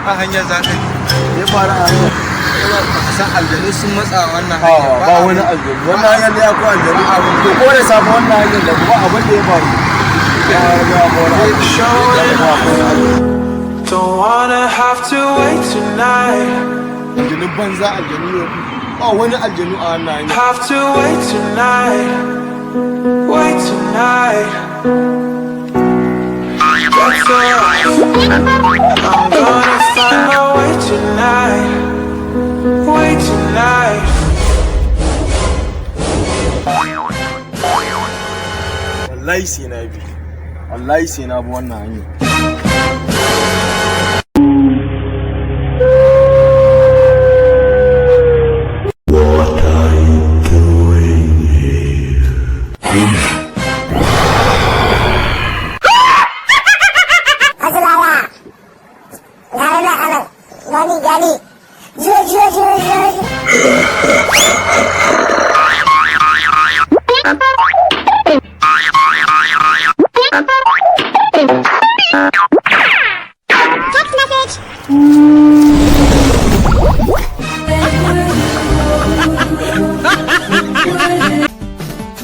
a hanyar za ka yi. Ya fara a hanyar. Ba ka san aljanu sun matsa wannan hanyar. Ba wani aljanu. Wannan hanyar da ya ko aljanu. To ko da safe wannan hanyar da kuma abin da ya faru. Don't wanna have to wait tonight. Aljanun banza aljanu ne. Ba wani aljanu a wannan hanyar. Have to wait tonight. Wait tonight. That's alright. I'm gonna find my way tonight. Way tonight. Wallahi sai na bi. Wallahi sai na bi wannan hanyar.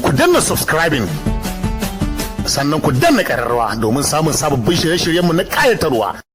Ku danna subscribing sannan ku danna ƙararrawa domin samun sababbin shirye-shiryenmu na ƙayatarwa.